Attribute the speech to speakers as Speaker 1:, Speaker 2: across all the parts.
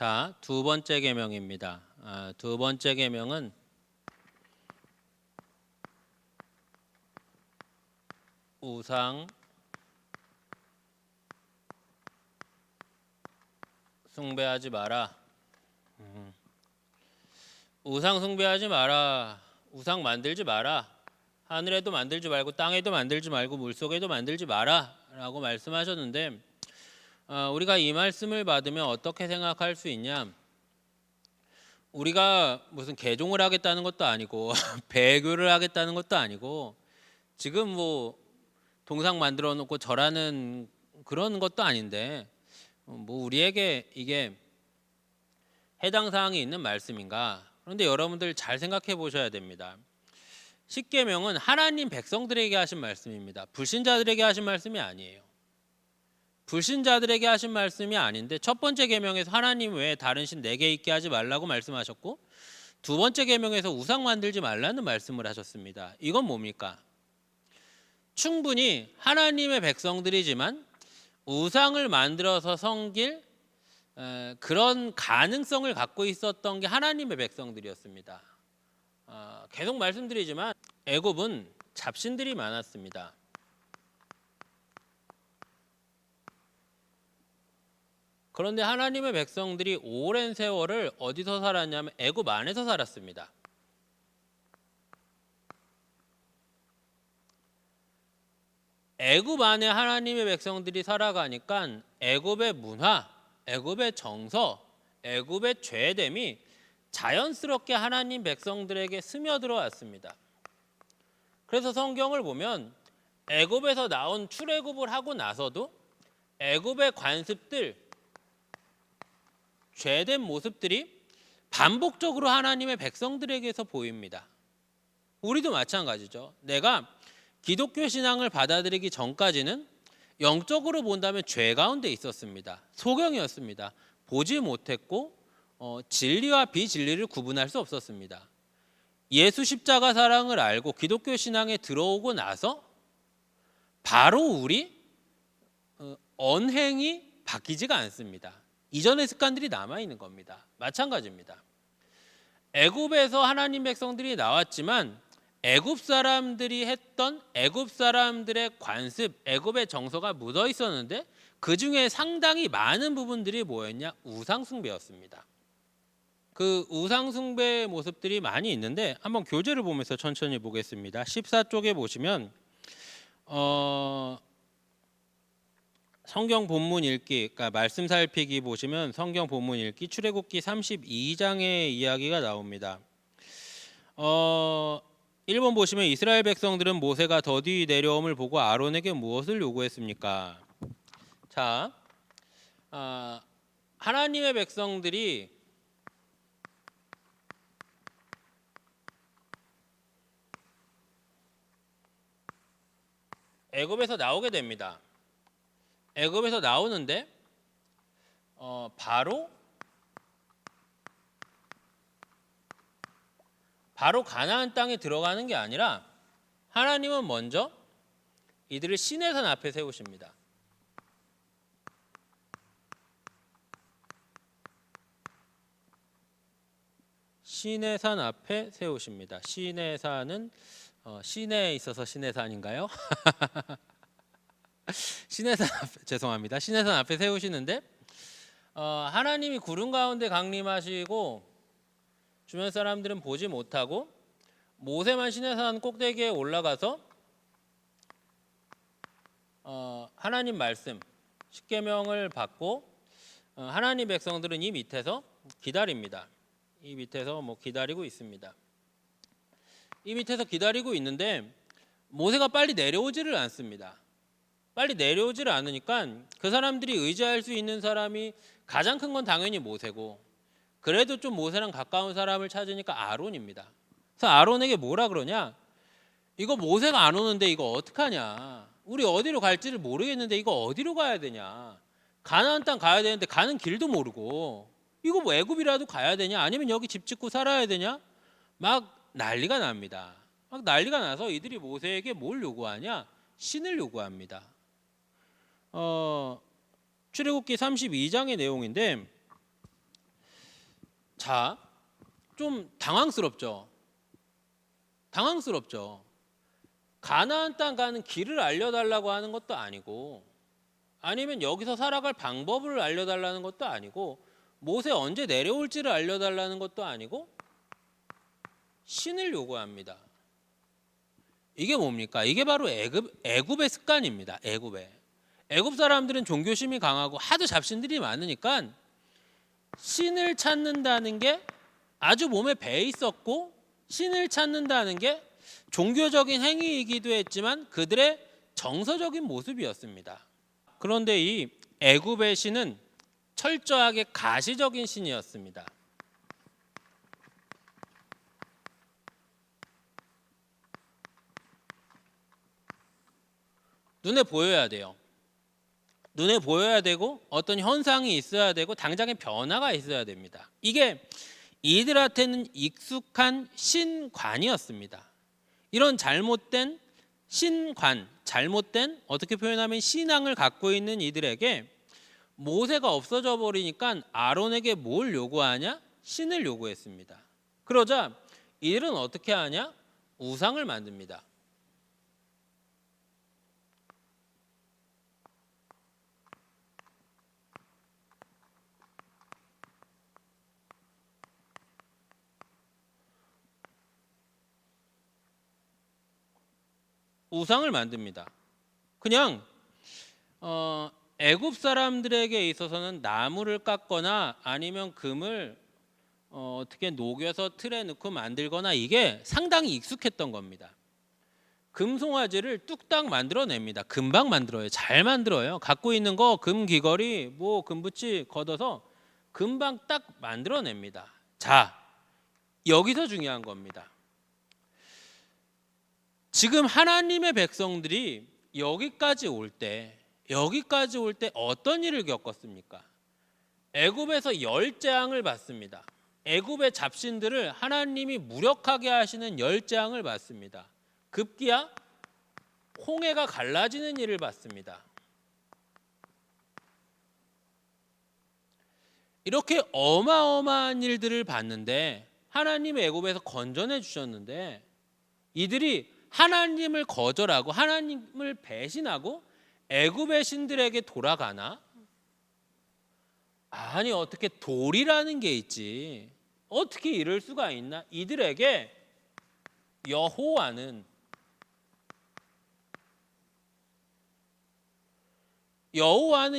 Speaker 1: 자, 두 번째 계명입니다. 두 번째 계명은 우상 숭배하지 마라. 우상 숭배하지 마라. 우상 만들지 마라. 하늘에도 만들지 말고 땅에도 만들지 말고 물속에도 만들지 마라 라고 말씀하셨는데, 우리가 이 말씀을 받으면 어떻게 생각할 수 있냐? 우리가 무슨 개종을 하겠다는 것도 아니고 배교를 하겠다는 것도 아니고 지금 뭐 동상 만들어 놓고 절하는 그런 것도 아닌데 뭐 우리에게 이게 해당 사항이 있는 말씀인가? 그런데 여러분들 잘 생각해 보셔야 됩니다. 십계명은 하나님 백성들에게 하신 말씀입니다. 불신자들에게 하신 말씀이 아니에요. 불신자들에게 하신 말씀이 아닌데, 첫 번째 계명에서 하나님 외에 다른 신 4개 있게 하지 말라고 말씀하셨고, 두 번째 계명에서 우상 만들지 말라는 말씀을 하셨습니다. 이건 뭡니까? 충분히 하나님의 백성들이지만 우상을 만들어서 섬길 그런 가능성을 갖고 있었던 게 하나님의 백성들이었습니다. 계속 말씀드리지만 애굽은 잡신들이 많았습니다. 그런데 하나님의 백성들이 오랜 세월을 어디서 살았냐면 애굽 안에서 살았습니다. 애굽 안에 하나님의 백성들이 살아가니까 애굽의 문화, 애굽의 정서, 애굽의 죄됨이 자연스럽게 하나님 백성들에게 스며들어 왔습니다. 그래서 성경을 보면 애굽에서 나온 출애굽을 하고 나서도 애굽의 관습들, 죄된 모습들이 반복적으로 하나님의 백성들에게서 보입니다. 우리도 마찬가지죠. 내가 기독교 신앙을 받아들이기 전까지는 영적으로 본다면 죄 가운데 있었습니다. 소경이었습니다. 보지 못했고 진리와 비진리를 구분할 수 없었습니다. 예수 십자가 사랑을 알고 기독교 신앙에 들어오고 나서 바로 우리 언행이 바뀌지가 않습니다. 이전의 습관들이 남아있는 겁니다. 마찬가지입니다. 애굽에서 하나님 백성들이 나왔지만 애굽 사람들이 했던 애굽 사람들의 관습, 애굽의 정서가 묻어 있었는데 그 중에 상당히 많은 부분들이 뭐였냐? 우상 숭배였습니다. 그 우상 숭배의 모습들이 많이 있는데 한번 교재를 보면서 천천히 보겠습니다. 14쪽에 보시면 성경 본문 읽기, 그러니까 말씀 살피기 보시면 성경 본문 읽기 출애굽기 32장의 이야기가 나옵니다. 1번 보시면 이스라엘 백성들은 모세가 더디 내려옴을 보고 아론에게 무엇을 요구했습니까? 자, 하나님의 백성들이 애굽에서 나오게 됩니다. 애굽에서 나오는데 바로 가나안 땅에 들어가는 게 아니라 하나님은 먼저 이들을 시내산 앞에 세우십니다. 시내산 앞에 세우십니다. 시내산은 시내에 있어서 시내산인가요? 시내산 앞에, 죄송합니다. 시내산 앞에 세우시는데 하나님이 구름 가운데 강림하시고 주변 사람들은 보지 못하고 모세만 시내산 꼭대기에 올라가서 하나님 말씀 십계명을 받고 하나님 백성들은 이 밑에서 기다립니다. 이 밑에서 기다리고 있습니다. 이 밑에서 기다리고 있는데 모세가 빨리 내려오지를 않습니다. 빨리 내려오지를 않으니까 그 사람들이 의지할 수 있는 사람이 가장 큰 건 당연히 모세고, 그래도 좀 모세랑 가까운 사람을 찾으니까 아론입니다. 그래서 아론에게 뭐라 그러냐? 이거 모세가 안 오는데 이거 어떡하냐? 우리 어디로 갈지를 모르겠는데 이거 어디로 가야 되냐? 가나안 땅 가야 되는데 가는 길도 모르고 이거 뭐 애굽이라도 가야 되냐? 아니면 여기 집 짓고 살아야 되냐? 막 난리가 납니다. 막 난리가 나서 이들이 모세에게 뭘 요구하냐? 신을 요구합니다. 출애굽기 32장의 내용인데 자, 좀 당황스럽죠. 당황스럽죠. 가나안 땅 가는 길을 알려달라고 하는 것도 아니고, 아니면 여기서 살아갈 방법을 알려달라는 것도 아니고, 모세 언제 내려올지를 알려달라는 것도 아니고, 신을 요구합니다. 이게 뭡니까? 이게 바로 애굽의 습관입니다. 애굽 사람들은 종교심이 강하고 하도 잡신들이 많으니까 신을 찾는다는 게 아주 몸에 배 있었고, 신을 찾는다는 게 종교적인 행위이기도 했지만 그들의 정서적인 모습이었습니다. 그런데 이 애굽의 신은 철저하게 가시적인 신이었습니다. 눈에 보여야 돼요. 눈에 보여야 되고 어떤 현상이 있어야 되고 당장의 변화가 있어야 됩니다. 이게 이들한테는 익숙한 신관이었습니다. 이런 잘못된 신관, 잘못된 어떻게 표현하면 신앙을 갖고 있는 이들에게 모세가 없어져 버리니까 아론에게 뭘 요구하냐? 신을 요구했습니다. 그러자 이들은 어떻게 하냐? 우상을 만듭니다. 우상을 만듭니다. 그냥 애굽 사람들에게 있어서는 나무를 깎거나 아니면 금을 어떻게 녹여서 틀에 넣고 만들거나 이게 상당히 익숙했던 겁니다. 금송아지를 뚝딱 만들어냅니다. 금방 만들어요. 잘 만들어요. 갖고 있는 거 금 귀걸이 뭐 금붙이 걷어서 금방 딱 만들어냅니다. 자, 여기서 중요한 겁니다. 지금 하나님의 백성들이 여기까지 올 때 어떤 일을 겪었습니까? 애굽에서 열 재앙을 받습니다. 애굽의 잡신들을 하나님이 무력하게 하시는 열 재앙을 받습니다. 급기야 홍해가 갈라지는 일을 받습니다. 이렇게 어마어마한 일들을 봤는데 하나님이 애굽에서 건져내 주셨는데 이들이 하나님을 거절하고 하나님을 배신하고 애굽의 신들에게 돌아가나? 아니 어떻게 돌이라는 게 있지. 어떻게 이럴 수가 있나? 이들에게 여호와는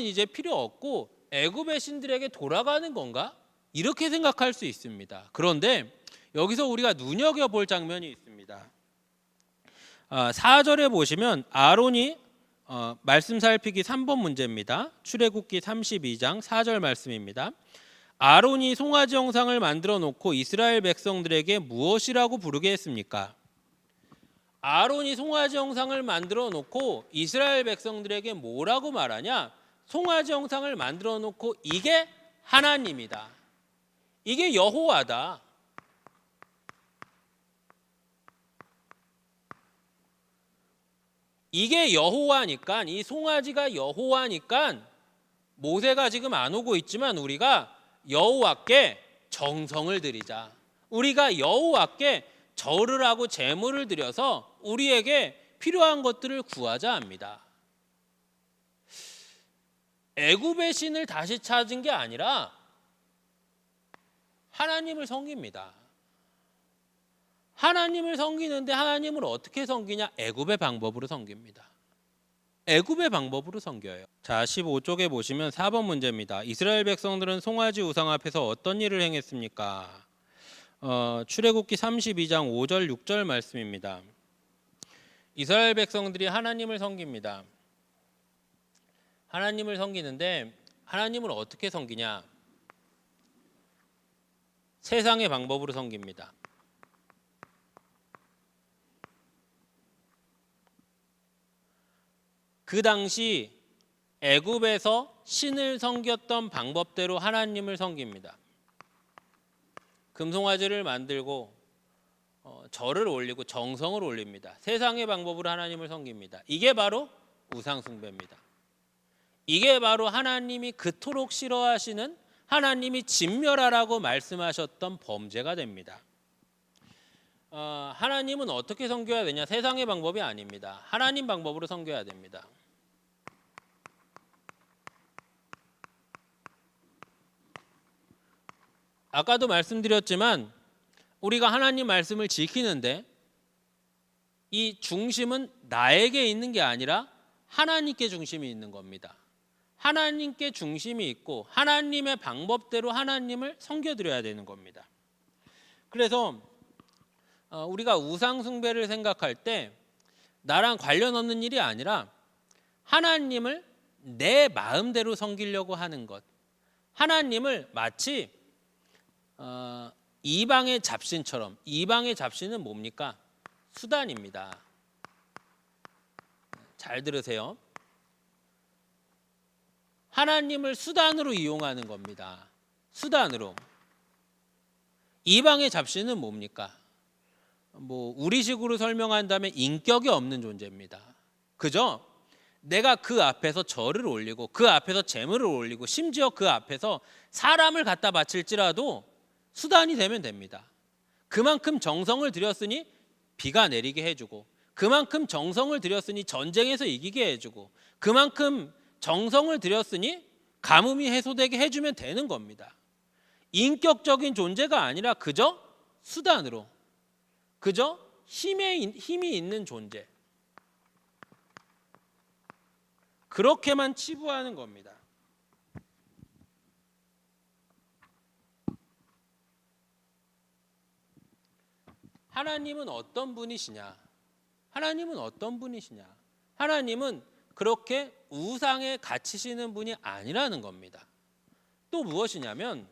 Speaker 1: 이제 필요 없고 애굽의 신들에게 돌아가는 건가? 이렇게 생각할 수 있습니다. 그런데 여기서 우리가 눈여겨볼 장면이 있습니다. 4절에 보시면 아론이 말씀 살피기 3번 문제입니다. 출애굽기 32장 4절 말씀입니다. 아론이 송아지 형상을 만들어 놓고 이스라엘 백성들에게 무엇이라고 부르게 했습니까? 아론이 송아지 형상을 만들어 놓고 이스라엘 백성들에게 뭐라고 말하냐? 송아지 형상을 만들어 놓고 이게 하나님이다. 이게 여호와다. 이게 여호와니까, 이 송아지가 여호와니까 모세가 지금 안 오고 있지만 우리가 여호와께 정성을 드리자. 우리가 여호와께 절을 하고 제물을 드려서 우리에게 필요한 것들을 구하자 합니다. 애굽의 신을 다시 찾은 게 아니라 하나님을 섬깁니다. 하나님을 섬기는데 하나님을 어떻게 섬기냐? 애굽의 방법으로 섬깁니다. 애굽의 방법으로 섬겨요. 자, 15쪽에 보시면 4번 문제입니다. 이스라엘 백성들은 송아지 우상 앞에서 어떤 일을 행했습니까? 출애굽기 32장 5절 6절 말씀입니다. 이스라엘 백성들이 하나님을 섬깁니다. 하나님을 섬기는데 하나님을 어떻게 섬기냐? 세상의 방법으로 섬깁니다. 그 당시 애굽에서 신을 섬겼던 방법대로 하나님을 섬깁니다. 금송아지를 만들고 절을 올리고 정성을 올립니다. 세상의 방법으로 하나님을 섬깁니다. 이게 바로 우상 숭배입니다. 이게 바로 하나님이 그토록 싫어하시는 하나님이 진멸하라고 말씀하셨던 범죄가 됩니다. 하나님은 어떻게 섬겨야 되냐? 세상의 방법이 아닙니다. 하나님 방법으로 섬겨야 됩니다. 아까도 말씀드렸지만 우리가 하나님 말씀을 지키는데 이 중심은 나에게 있는 게 아니라 하나님께 중심이 있는 겁니다. 하나님께 중심이 있고 하나님의 방법대로 하나님을 섬겨드려야 되는 겁니다. 그래서 우리가 우상 숭배를 생각할 때 나랑 관련 없는 일이 아니라 하나님을 내 마음대로 섬기려고 하는 것, 하나님을 마치 이방의 잡신처럼, 이방의 잡신은 뭡니까? 수단입니다. 잘 들으세요. 하나님을 수단으로 이용하는 겁니다. 수단으로. 이방의 잡신은 뭡니까? 우리식으로 설명한다면 인격이 없는 존재입니다. 그죠? 내가 그 앞에서 절을 올리고 그 앞에서 제물을 올리고 심지어 그 앞에서 사람을 갖다 바칠지라도 수단이 되면 됩니다. 그만큼 정성을 들였으니 비가 내리게 해주고 그만큼 정성을 들였으니 전쟁에서 이기게 해주고 그만큼 정성을 들였으니 가뭄이 해소되게 해주면 되는 겁니다. 인격적인 존재가 아니라 그저 수단으로, 그저 힘이 있는 존재, 그렇게만 치부하는 겁니다. 하나님은 어떤 분이시냐? 하나님은 어떤 분이시냐? 하나님은 그렇게 우상에 갇히시는 분이 아니라는 겁니다. 또 무엇이냐면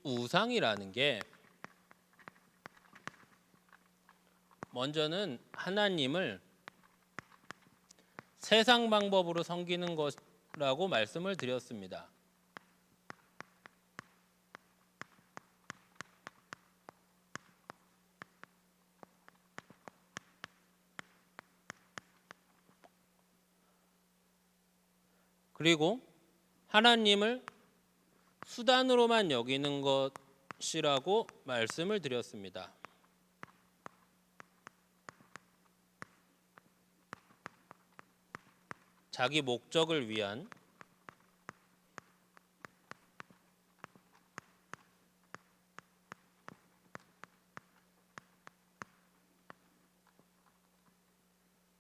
Speaker 1: 우상이라는 게 먼저는 하나님을 세상 방법으로 섬기는 것이라고 말씀을 드렸습니다. 그리고 하나님을 수단으로만 여기는 것이라고 말씀을 드렸습니다. 자기 목적을 위한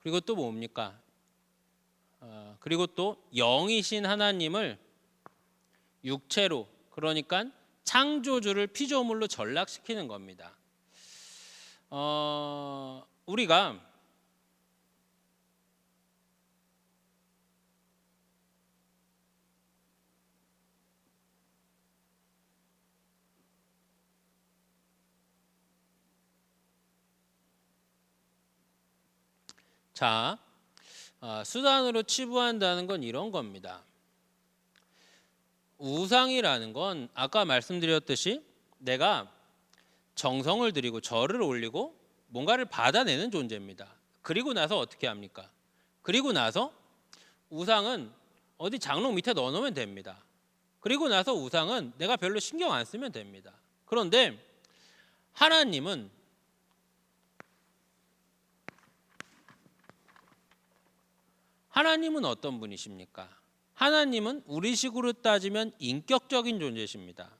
Speaker 1: 그리고 또 뭡니까? 그리고 또 영이신 하나님을 육체로, 그러니까 창조주를 피조물로 전락시키는 겁니다. 우리가 수단으로 치부한다는 건 이런 겁니다. 우상이라는 건 아까 말씀드렸듯이 내가 정성을 들이고 절을 올리고 뭔가를 받아내는 존재입니다. 그리고 나서 어떻게 합니까? 그리고 나서 우상은 어디 장롱 밑에 넣어놓으면 됩니다. 그리고 나서 우상은 내가 별로 신경 안 쓰면 됩니다. 그런데 하나님은 어떤 분이십니까? 하나님은 우리식으로 따지면 인격적인 존재십니다.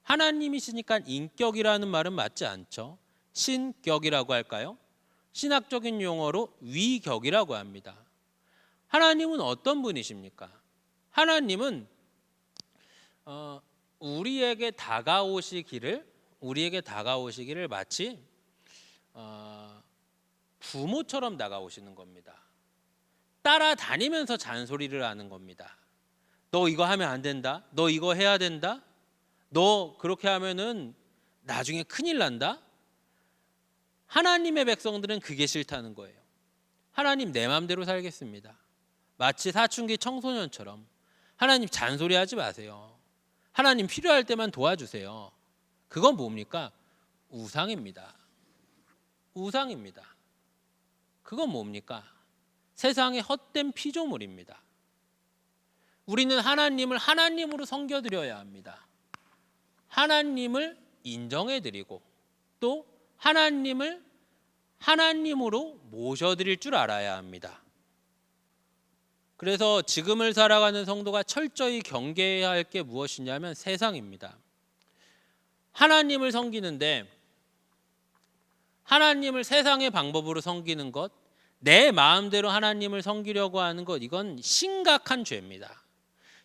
Speaker 1: 하나님이시니까 인격이라는 말은 맞지 않죠. 신격이라고 할까요? 신학적인 용어로 위격이라고 합니다. 하나님은 어떤 분이십니까? 하나님은 우리에게 다가오시기를 마치 부모처럼 다가오시는 겁니다. 따라다니면서 잔소리를 하는 겁니다. 너 이거 하면 안 된다. 너 이거 해야 된다. 너 그렇게 하면은 나중에 큰일 난다. 하나님의 백성들은 그게 싫다는 거예요. 하나님 내 마음대로 살겠습니다. 마치 사춘기 청소년처럼 하나님 잔소리하지 마세요. 하나님 필요할 때만 도와주세요. 그건 뭡니까? 우상입니다. 우상입니다. 그건 뭡니까? 세상의 헛된 피조물입니다. 우리는 하나님을 하나님으로 섬겨드려야 합니다. 하나님을 인정해드리고 또 하나님을 하나님으로 모셔드릴 줄 알아야 합니다. 그래서 지금을 살아가는 성도가 철저히 경계해야 할 게 무엇이냐면 세상입니다. 하나님을 섬기는데 하나님을 세상의 방법으로 섬기는 것, 내 마음대로 하나님을 섬기려고 하는 것, 이건 심각한 죄입니다.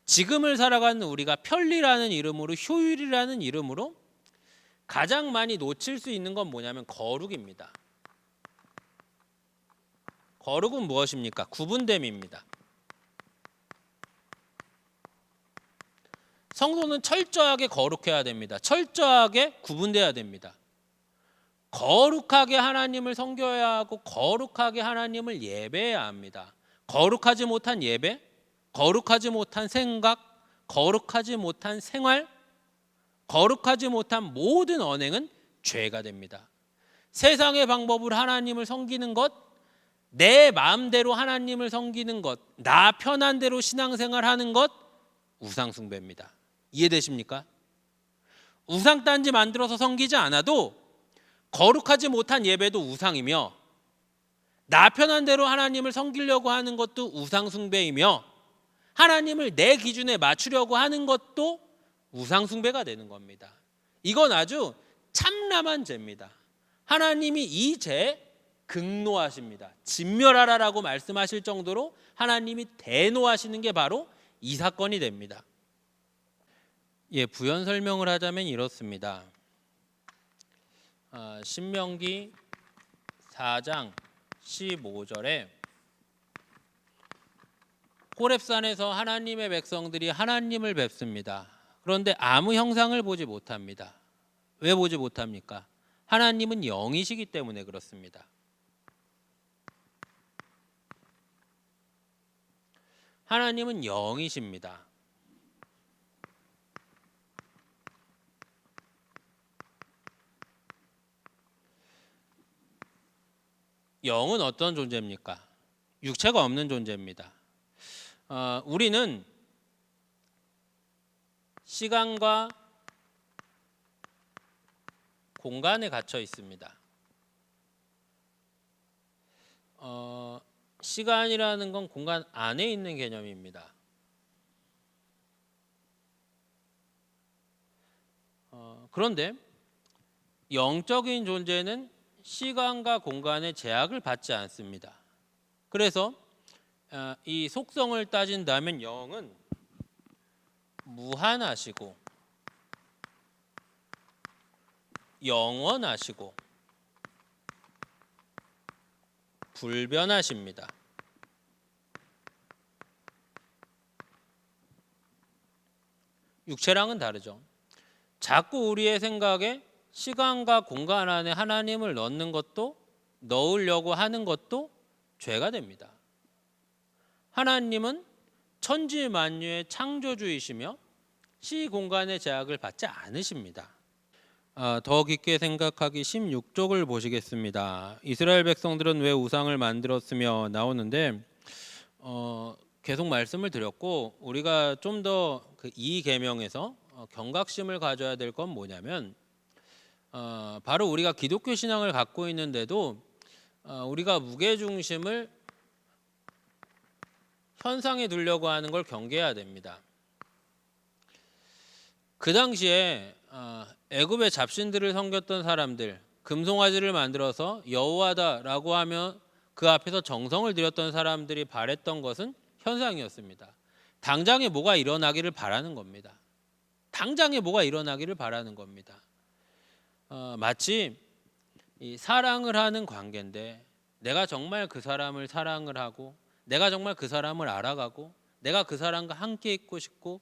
Speaker 1: 지금을 살아가는 우리가 편리라는 이름으로, 효율이라는 이름으로 가장 많이 놓칠 수 있는 건 뭐냐면 거룩입니다. 거룩은 무엇입니까? 구분됨입니다. 성도는 철저하게 거룩해야 됩니다. 철저하게 구분돼야 됩니다. 거룩하게 하나님을 섬겨야 하고 거룩하게 하나님을 예배해야 합니다. 거룩하지 못한 예배, 거룩하지 못한 생각, 거룩하지 못한 생활, 거룩하지 못한 모든 언행은 죄가 됩니다. 세상의 방법으로 하나님을 섬기는 것, 내 마음대로 하나님을 섬기는 것, 나 편한 대로 신앙생활하는 것, 우상 숭배입니다. 이해되십니까? 우상단지 만들어서 섬기지 않아도 거룩하지 못한 예배도 우상이며 나 편한 대로 하나님을 섬기려고 하는 것도 우상 숭배이며 하나님을 내 기준에 맞추려고 하는 것도 우상 숭배가 되는 겁니다. 이건 아주 참람한 죄입니다. 하나님이 이 죄에 극노하십니다. 진멸하라라고 말씀하실 정도로 하나님이 대노하시는 게 바로 이 사건이 됩니다. 부연 설명을 하자면 이렇습니다. 신명기 4장 15절에 호렙산에서 하나님의 백성들이 하나님을 뵙습니다. 그런데 아무 형상을 보지 못합니다. 왜 보지 못합니까? 하나님은 영이시기 때문에 그렇습니다. 하나님은 영이십니다. 영은 어떤 존재입니까? 육체가 없는 존재입니다. 우리는 시간과 공간에 갇혀 있습니다. 시간이라는 건 공간 안에 있는 개념입니다. 그런데 영적인 존재는 시간과 공간의 제약을 받지 않습니다. 그래서 이 속성을 따진다면 영은 무한하시고 영원하시고 불변하십니다. 육체랑은 다르죠. 자꾸 우리의 생각에 시간과 공간 안에 하나님을 넣으려고 하는 것도 죄가 됩니다. 하나님은 천지만유의 창조주이시며 시 공간의 제약을 받지 않으십니다. 더 깊게 생각하기 16쪽을 보시겠습니다. 이스라엘 백성들은 왜 우상을 만들었으며 나오는데 계속 말씀을 드렸고 우리가 좀 더 이 계명에서 경각심을 가져야 될 건 뭐냐면 바로 우리가 기독교 신앙을 갖고 있는데도 우리가 무게중심을 현상에 두려고 하는 걸 경계해야 됩니다. 그 당시에 애굽의 잡신들을 섬겼던 사람들, 금송아지를 만들어서 여호와다라고 하며 그 앞에서 정성을 들였던 사람들이 바랬던 것은 현상이었습니다. 당장에 뭐가 일어나기를 바라는 겁니다. 당장에 뭐가 일어나기를 바라는 겁니다. 마치 이 사랑을 하는 관계인데 내가 정말 그 사람을 사랑을 하고 내가 정말 그 사람을 알아가고 내가 그 사람과 함께 있고 싶고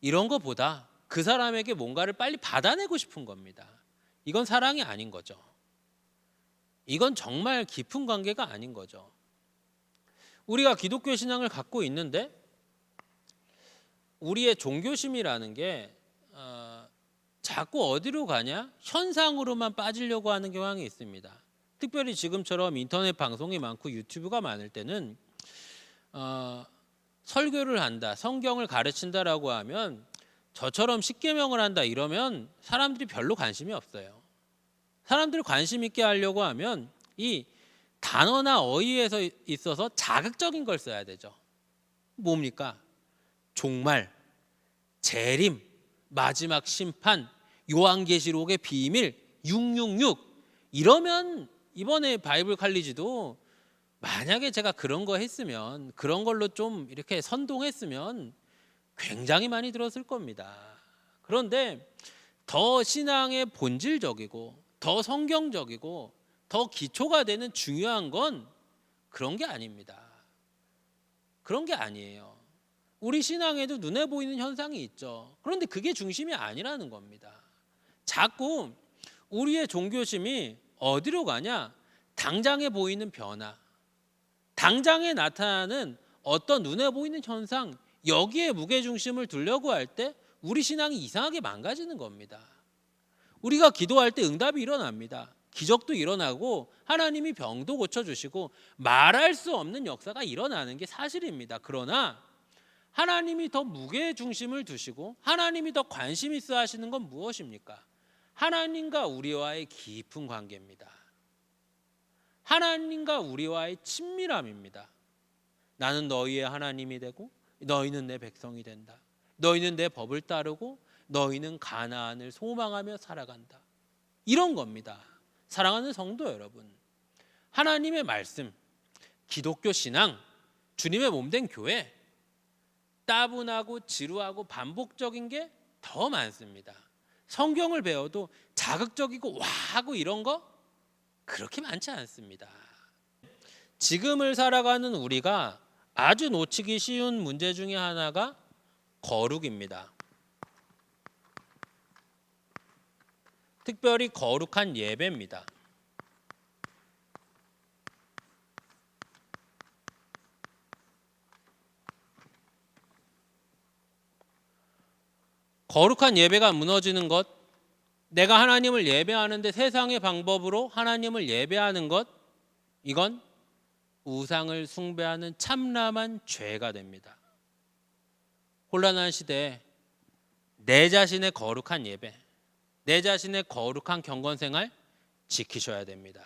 Speaker 1: 이런 것보다 그 사람에게 뭔가를 빨리 받아내고 싶은 겁니다. 이건 사랑이 아닌 거죠. 이건 정말 깊은 관계가 아닌 거죠. 우리가 기독교 신앙을 갖고 있는데 우리의 종교심이라는 게 자꾸 어디로 가냐? 현상으로만 빠지려고 하는 경향이 있습니다. 특별히 지금처럼 인터넷 방송이 많고 유튜브가 많을 때는 설교를 한다, 성경을 가르친다라고 하면 저처럼 십계명을 한다 이러면 사람들이 별로 관심이 없어요. 사람들을 관심 있게 하려고 하면 이 단어나 어휘에서 있어서 자극적인 걸 써야 되죠. 뭡니까? 종말, 재림, 마지막 심판, 요한계시록의 비밀, 666 이러면 이번에 바이블 칼리지도 만약에 제가 그런 거 했으면, 그런 걸로 좀 이렇게 선동했으면 굉장히 많이 들었을 겁니다. 그런데 더 신앙의 본질적이고 더 성경적이고 더 기초가 되는 중요한 건 그런 게 아닙니다. 그런 게 아니에요. 우리 신앙에도 눈에 보이는 현상이 있죠. 그런데 그게 중심이 아니라는 겁니다. 자꾸 우리의 종교심이 어디로 가냐? 당장에 보이는 변화, 당장에 나타나는 어떤 눈에 보이는 현상, 여기에 무게중심을 두려고 할 때 우리 신앙이 이상하게 망가지는 겁니다. 우리가 기도할 때 응답이 일어납니다. 기적도 일어나고 하나님이 병도 고쳐주시고 말할 수 없는 역사가 일어나는 게 사실입니다. 그러나 하나님이 더 무게중심을 두시고 하나님이 더 관심 있어 하시는 건 무엇입니까? 하나님과 우리와의 깊은 관계입니다. 하나님과 우리와의 친밀함입니다. 나는 너희의 하나님이 되고 너희는 내 백성이 된다. 너희는 내 법을 따르고 너희는 가나안을 소망하며 살아간다. 이런 겁니다. 사랑하는 성도 여러분, 하나님의 말씀, 기독교 신앙, 주님의 몸된 교회, 따분하고 지루하고 반복적인 게 더 많습니다. 성경을 배워도 자극적이고 와 하고 이런 거 그렇게 많지 않습니다. 지금을 살아가는 우리가 아주 놓치기 쉬운 문제 중에 하나가 거룩입니다. 특별히 거룩한 예배입니다. 거룩한 예배가 무너지는 것, 내가 하나님을 예배하는데 세상의 방법으로 하나님을 예배하는 것, 이건 우상을 숭배하는 참람한 죄가 됩니다. 혼란한 시대에 내 자신의 거룩한 예배, 내 자신의 거룩한 경건생활 지키셔야 됩니다.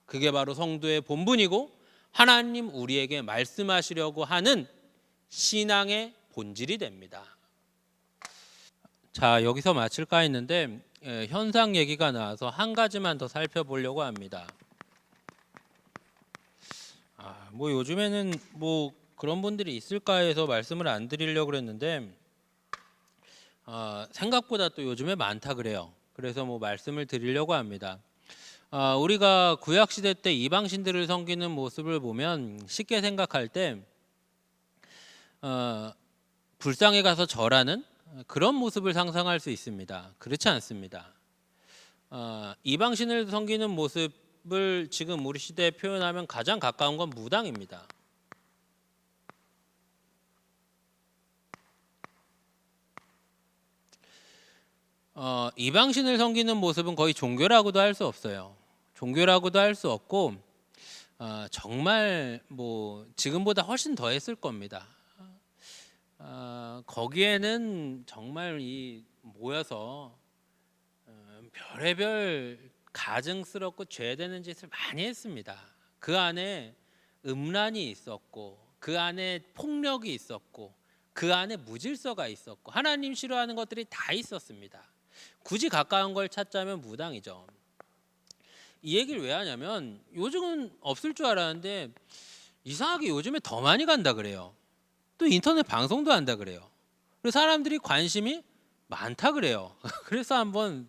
Speaker 1: 그게 바로 성도의 본분이고 하나님 우리에게 말씀하시려고 하는 신앙의 본질이 됩니다. 자, 여기서 마칠까 했는데 현상 얘기가 나와서 한 가지만 더 살펴보려고 합니다. 뭐 요즘에는 뭐 그런 분들이 있을까 해서 말씀을 안 드리려고 그랬는데 생각보다 또 요즘에 많다 그래요. 그래서 뭐 말씀을 드리려고 합니다. 우리가 구약 시대 때 이방신들을 섬기는 모습을 보면 쉽게 생각할 때 불상에 가서 절하는 그런 모습을 상상할 수 있습니다. 그렇지 않습니다. 이방신을 섬기는 모습을 지금 우리 시대에 표현하면 가장 가까운 건 무당입니다. 이방신을 섬기는 모습은 거의 종교라고도 할 수 없어요. 종교라고도 할 수 없고 정말 뭐 지금보다 훨씬 더 했을 겁니다. 거기에는 정말 이 모여서 별의별 가증스럽고 죄되는 짓을 많이 했습니다. 그 안에 음란이 있었고 그 안에 폭력이 있었고 그 안에 무질서가 있었고 하나님 싫어하는 것들이 다 있었습니다. 굳이 가까운 걸 찾자면 무당이죠. 이 얘기를 왜 하냐면 요즘은 없을 줄 알았는데 이상하게 요즘에 더 많이 간다 그래요. 또 인터넷 방송도 한다 그래요. 그래서 사람들이 관심이 많다 그래요. 그래서 한번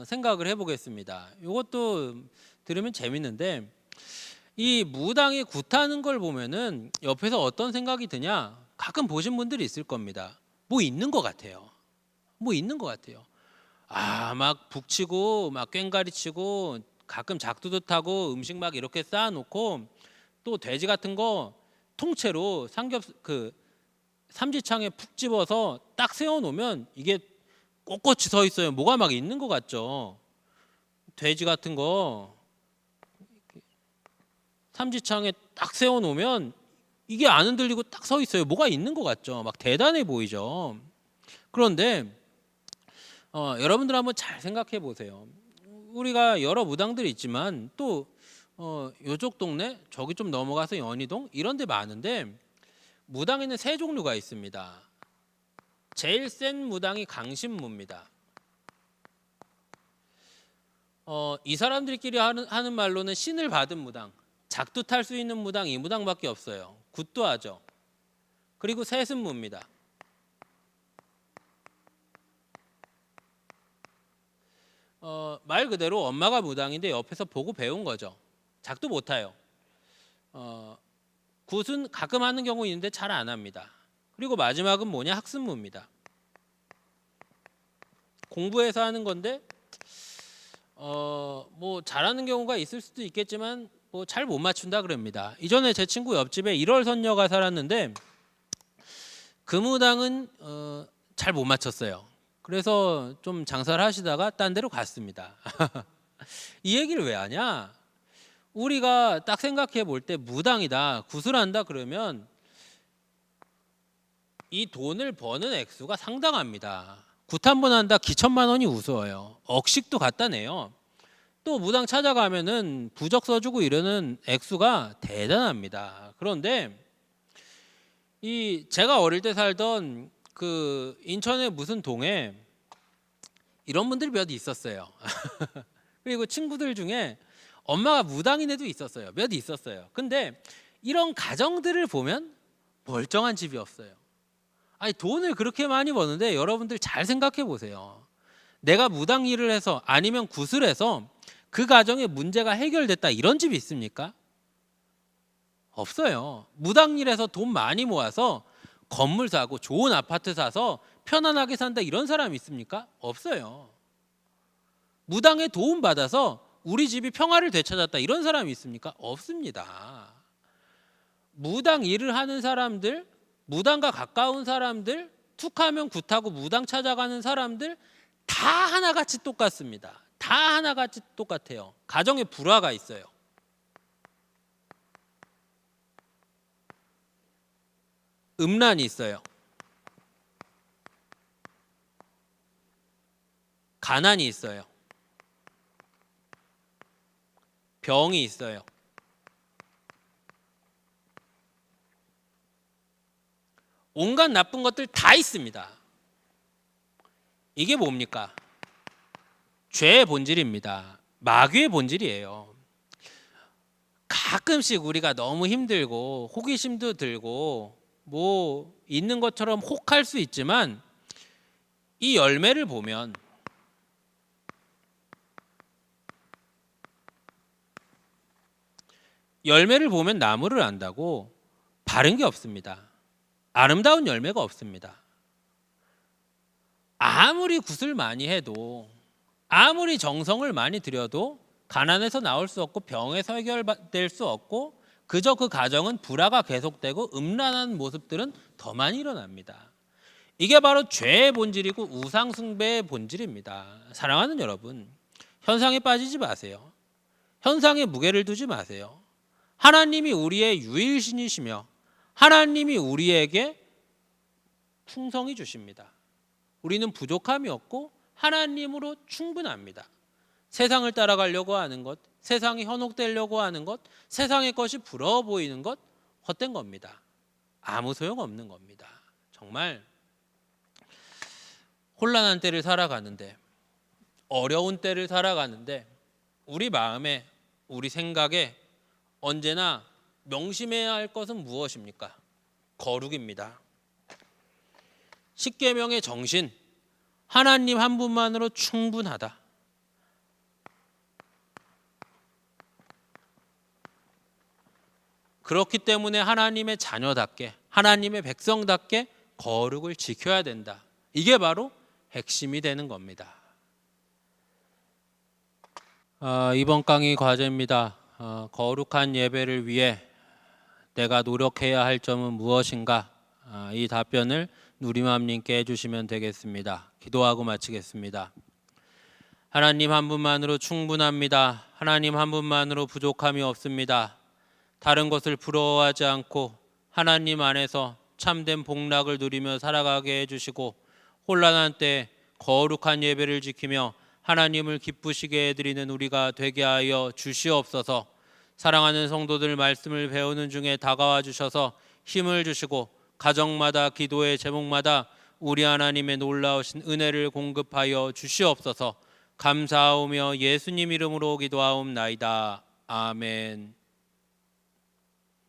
Speaker 1: 생각을 해보겠습니다. 이것도 들으면 재밌는데 이 무당이 굿하는 걸 보면은 옆에서 어떤 생각이 드냐? 가끔 보신 분들이 있을 겁니다. 뭐 있는 것 같아요. 뭐 있는 것 같아요. 막 북치고 막 꽹가리 치고 가끔 작두도 타고 음식 막 이렇게 쌓아놓고 또 돼지 같은 거 통째로 삼지창에 푹 집어서 딱 세워놓으면 이게 꼿꼿이 서 있어요. 뭐가 막 있는 것 같죠. 돼지 같은 거 삼지창에 딱 세워놓으면 이게 안 흔들리고 딱 서 있어요. 뭐가 있는 것 같죠. 막 대단해 보이죠. 그런데 여러분들 한번 잘 생각해 보세요. 우리가 여러 무당들이 있지만 또 요쪽 동네 저기 좀 넘어가서 연희동 이런 데 많은데 무당에는 세 종류가 있습니다. 제일 센 무당이 강신무입니다. 이 사람들끼리 하는 말로는 신을 받은 무당, 작두 탈 수 있는 무당 이 무당밖에 없어요. 굿도 하죠. 그리고 세습무입니다. 말 그대로 엄마가 무당인데 옆에서 보고 배운 거죠. 작두 못 타요. 굿은 가끔 하는 경우 있는데 잘 안 합니다. 그리고 마지막은 뭐냐? 학습무입니다. 공부해서 하는 건데 뭐 잘하는 경우가 있을 수도 있겠지만 뭐 잘 못 맞춘다 그럽니다. 이전에 제 친구 옆집에 1월 선녀가 살았는데 그 무당은 잘 못 맞췄어요. 그래서 좀 장사를 하시다가 딴 데로 갔습니다. 이 얘기를 왜 하냐? 우리가 딱 생각해 볼 때 무당이다, 구슬한다 그러면 이 돈을 버는 액수가 상당합니다. 굿 한 번 한다 기천만 원이 우스워요. 억씩도 갖다 내요. 또 무당 찾아가면은 부적 써주고 이러는 액수가 대단합니다. 그런데 이 제가 어릴 때 살던 그 인천의 무슨 동에 이런 분들이 몇 있었어요. 그리고 친구들 중에 엄마가 무당인 애도 있었어요. 몇 있었어요. 근데 이런 가정들을 보면 멀쩡한 집이 없어요. 아니 돈을 그렇게 많이 버는데 여러분들 잘 생각해 보세요. 내가 무당 일을 해서 아니면 구슬해서 그 가정의 문제가 해결됐다 이런 집이 있습니까? 없어요. 무당 일해서 돈 많이 모아서 건물 사고 좋은 아파트 사서 편안하게 산다 이런 사람이 있습니까? 없어요. 무당의 도움 받아서 우리 집이 평화를 되찾았다 이런 사람이 있습니까? 없습니다. 무당 일을 하는 사람들, 무당과 가까운 사람들, 툭하면 굿하고 무당 찾아가는 사람들 다 하나같이 똑같습니다. 다 하나같이 똑같아요. 가정에 불화가 있어요. 음란이 있어요. 가난이 있어요. 병이 있어요. 온갖 나쁜 것들 다 있습니다. 이게 뭡니까? 죄의 본질입니다. 마귀의 본질이에요. 가끔씩 우리가 너무 힘들고 호기심도 들고 뭐 있는 것처럼 혹할 수 있지만 이 열매를 보면 나무를 안다고 바른 게 없습니다. 아름다운 열매가 없습니다. 아무리 굿을 많이 해도 아무리 정성을 많이 들여도 가난에서 나올 수 없고 병에서 해결될 수 없고 그저 그 가정은 불화가 계속되고 음란한 모습들은 더 많이 일어납니다. 이게 바로 죄의 본질이고 우상 숭배의 본질입니다. 사랑하는 여러분, 현상에 빠지지 마세요. 현상에 무게를 두지 마세요. 하나님이 우리의 유일신이시며 하나님이 우리에게 풍성히 주십니다. 우리는 부족함이 없고 하나님으로 충분합니다. 세상을 따라가려고 하는 것, 세상에 현혹되려고 하는 것, 세상의 것이 부러워 보이는 것 헛된 겁니다. 아무 소용없는 겁니다. 정말 혼란한 때를 살아가는데, 어려운 때를 살아가는데 우리 마음에, 우리 생각에 언제나 명심해야 할 것은 무엇입니까? 거룩입니다. 십계명의 정신, 하나님 한 분만으로 충분하다. 그렇기 때문에 하나님의 자녀답게, 하나님의 백성답게 거룩을 지켜야 된다. 이게 바로 핵심이 되는 겁니다. 이번 강의 과제입니다. 거룩한 예배를 위해 내가 노력해야 할 점은 무엇인가? 이 답변을 누리맘님께 해주시면 되겠습니다. 기도하고 마치겠습니다. 하나님 한 분만으로 충분합니다. 하나님 한 분만으로 부족함이 없습니다. 다른 것을 부러워하지 않고 하나님 안에서 참된 복락을 누리며 살아가게 해주시고 혼란한 때 거룩한 예배를 지키며 하나님을 기쁘시게 해드리는 우리가 되게 하여 주시옵소서. 사랑하는 성도들 말씀을 배우는 중에 다가와 주셔서 힘을 주시고 가정마다 기도의 제목마다 우리 하나님의 놀라우신 은혜를 공급하여 주시옵소서. 감사하오며 예수님 이름으로 기도하옵나이다. 아멘.